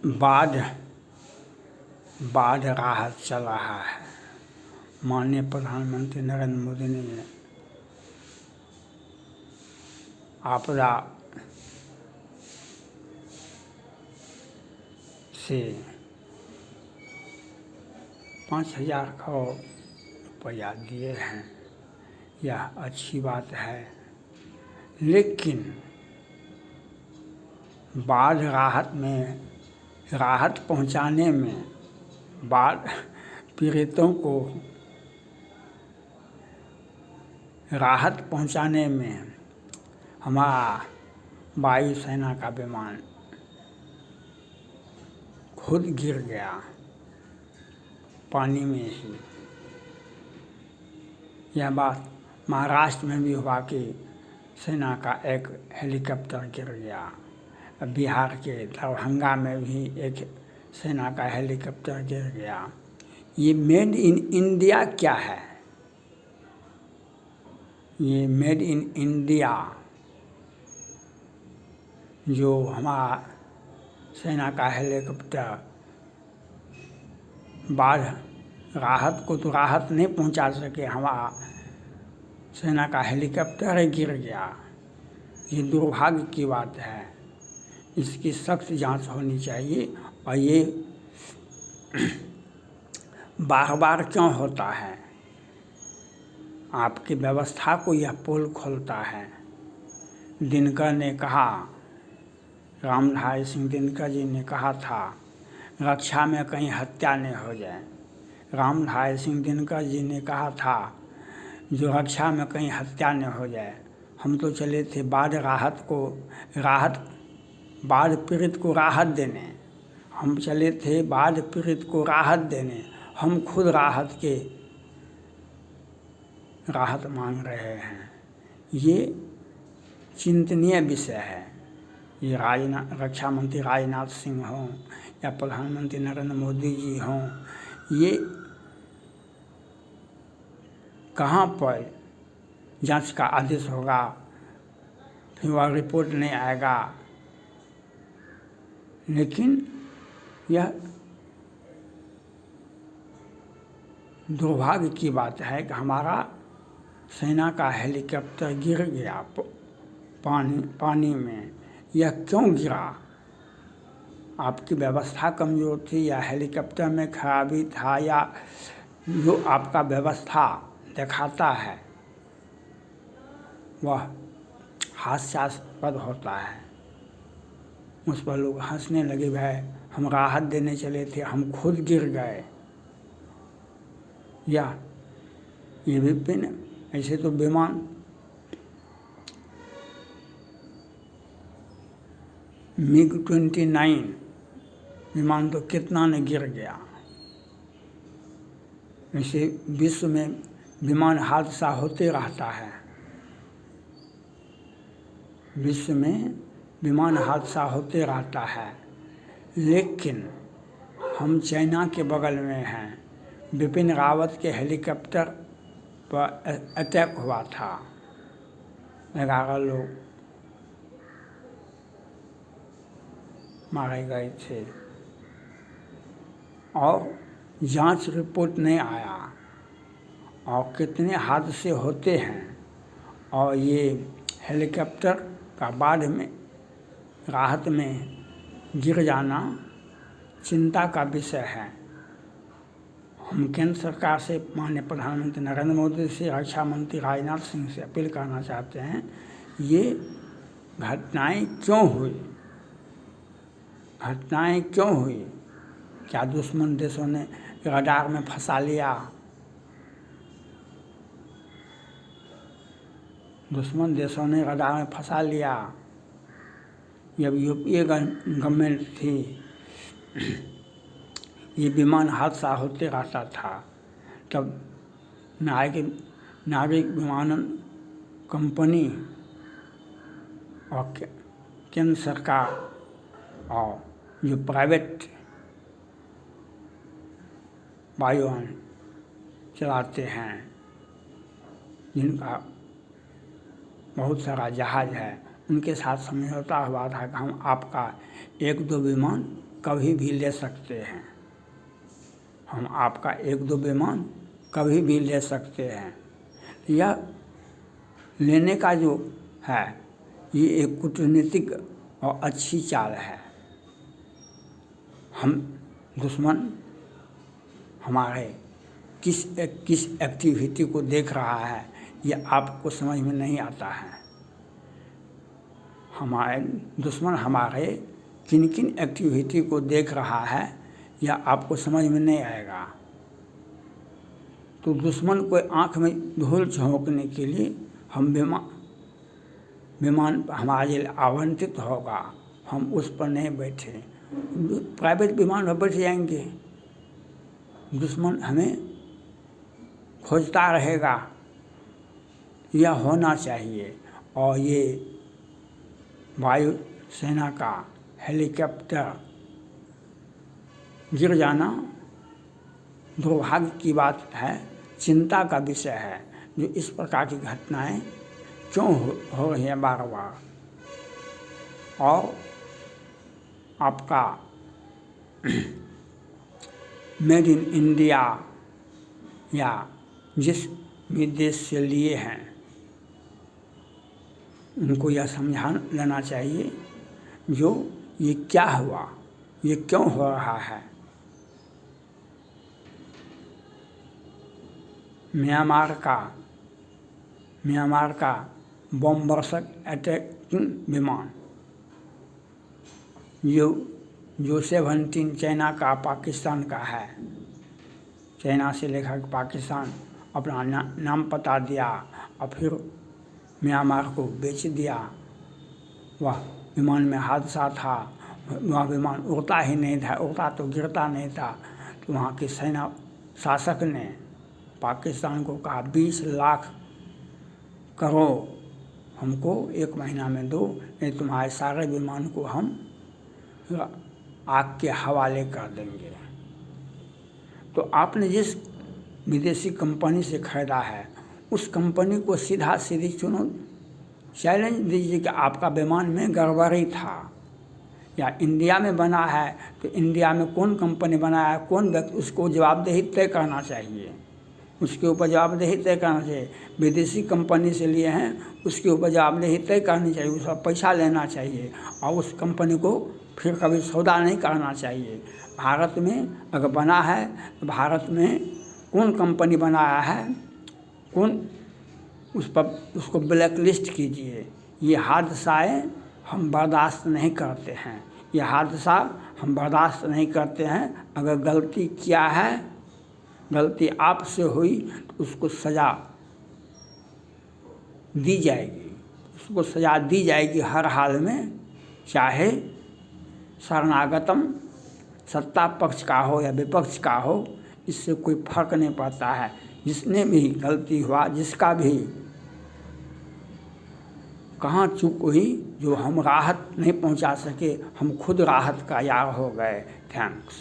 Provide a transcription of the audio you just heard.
बाढ़ राहत चल रहा है। माननीय प्रधानमंत्री नरेंद्र मोदी ने आपदा से 5,000 करोड़ रुपया दिए हैं। यह अच्छी बात है, लेकिन बाढ़ राहत पहुंचाने में, बाढ़ पीड़ितों को राहत पहुंचाने में हमारा वायुसेना का विमान खुद गिर गया पानी में ही। यह बात महाराष्ट्र में भी हुआ कि सेना का एक हेलीकॉप्टर गिर गया। बिहार के दरभंगा में भी एक सेना का हेलीकॉप्टर गिर गया। ये मेड इन इंडिया क्या है? ये मेड इन इंडिया जो हमारा सेना का हेलीकॉप्टर बाढ़ राहत को तो राहत नहीं पहुंचा सके, हमारा सेना का हेलीकॉप्टर ही गिर गया। ये दुर्भाग्य की बात है। इसकी सख्त जांच होनी चाहिए। और ये बार बार क्यों होता है? आपकी व्यवस्था को यह पोल खोलता है। दिनकर ने कहा, रामधारी सिंह दिनकर जी ने कहा था, रक्षा में कहीं हत्या नहीं हो जाए। रामधारी सिंह दिनकर जी ने कहा था, जो रक्षा में कहीं हत्या न हो जाए। हम तो चले थे बाढ़ पीड़ित को राहत देने। हम चले थे बाढ़ पीड़ित को राहत देने। हम खुद राहत मांग रहे हैं। ये चिंतनीय विषय है। ये रक्षा मंत्री राजनाथ सिंह हों या प्रधानमंत्री नरेंद्र मोदी जी हों, ये कहाँ पर जांच का आदेश होगा, फिर वह रिपोर्ट नहीं आएगा। लेकिन यह दुर्भाग्य की बात है कि हमारा सेना का हेलीकॉप्टर गिर गया पानी में। यह क्यों गिरा? आपकी व्यवस्था कमज़ोर थी या हेलीकॉप्टर में खराबी था, या जो आपका व्यवस्था दिखाता है वह हास्यास्पद होता है। उस पर लोग हंसने लगे, भाई हम राहत देने चले थे, हम खुद गिर गए। या ये विपिन, ऐसे तो विमान MiG-29 विमान तो कितना न गिर गया। ऐसे विश्व में विमान हादसा होते रहता है। विश्व में विमान हादसा होते रहता है, लेकिन हम चाइना के बगल में हैं। बिपिन रावत के हेलीकॉप्टर पर अटैक हुआ था, 11 लोग मारे गए थे और जांच रिपोर्ट नहीं आया। और कितने हादसे होते हैं। और ये हेलीकॉप्टर का बाढ़ में राहत में गिर जाना चिंता का विषय है। हम केंद्र सरकार से, माननीय प्रधानमंत्री नरेंद्र मोदी से, रक्षा मंत्री राजनाथ सिंह से अपील करना चाहते हैं, ये घटनाएं क्यों हुई? घटनाएं क्यों हुई? क्या दुश्मन देशों ने रडार में फंसा लिया? दुश्मन देशों ने रडार में फंसा लिया। जब यूपीए गवर्नमेंट थी, ये विमान हादसा होते रहता था, तब नागरिक विमानन कंपनी और केंद्र सरकार और जो प्राइवेट वायुयान चलाते हैं, जिनका बहुत सारा जहाज है, उनके साथ समझौता हुआ था कि हम आपका 1-2 विमान कभी भी ले सकते हैं। हम आपका 1-2 विमान कभी भी ले सकते हैं। यह लेने का जो है ये एक कूटनीतिक और अच्छी चाल है। हम दुश्मन हमारे किस एक्टिविटी को देख रहा है ये आपको समझ में नहीं आता है। हमारे दुश्मन हमारे किन किन एक्टिविटी को देख रहा है यह आपको समझ में नहीं आएगा। तो दुश्मन को आँख में धूल झोंकने के लिए हम विमान हमारे लिए आवंटित होगा, हम उस पर नहीं बैठे, प्राइवेट विमान पर बैठ जाएंगे। दुश्मन हमें खोजता रहेगा, यह होना चाहिए। और ये वायु सेना का हेलीकॉप्टर गिर जाना दुर्भाग्य की बात है, चिंता का विषय है। जो इस प्रकार की घटनाएं क्यों हो रही हैं बार बार। और आपका मेड इन इंडिया या जिस भी देश से लिए हैं उनको यह समझा लेना चाहिए जो ये क्या हुआ, ये क्यों हो रहा है। म्यांमार का बम वर्षक अटैकिंग विमान जो 17 चाइना का पाकिस्तान का है, चाइना से लेकर पाकिस्तान अपना नाम पता दिया और फिर म्यांमार को बेच दिया। वह विमान में हादसा था, वह विमान उड़ता ही नहीं था, उड़ता तो गिरता नहीं था। तो वहाँ के सेना शासक ने पाकिस्तान को कहा 20 लाख करोड़ हमको 1 महीना में दो, नहीं तुम्हारे सारे विमान को हम आग के हवाले कर देंगे। तो आपने जिस विदेशी कंपनी से ख़रीदा है उस कंपनी को सीधा सीधी चुनो, चैलेंज दीजिए कि आपका विमान में गड़बड़ी था। या इंडिया में बना है तो इंडिया में कौन कंपनी बनाया है, कौन व्यक्ति, उसको जवाबदेही तय करना चाहिए, उसके ऊपर जवाबदेही तय करना चाहिए। विदेशी कंपनी से लिए हैं उसके ऊपर जवाबदेही तय करनी चाहिए, उसका पैसा लेना चाहिए और उस कंपनी को फिर कभी सौदा नहीं करना चाहिए। भारत में अगर बना है तो भारत में कौन कंपनी बनाया है, कौन उस पर उसको ब्लैक लिस्ट कीजिए। ये हादसाएँ हम बर्दाश्त नहीं करते हैं, ये हादसा हम बर्दाश्त नहीं करते हैं। अगर गलती किया है, गलती आपसे हुई तो उसको सज़ा दी जाएगी, उसको सज़ा दी जाएगी हर हाल में, चाहे शरणागतम सत्ता पक्ष का हो या विपक्ष का हो, इससे कोई फर्क नहीं पड़ता है। जिसने भी गलती हुआ, जिसका भी कहाँ चूक हुई, जो हम राहत नहीं पहुंचा सके, हम खुद राहत का यार हो गए। थैंक्स।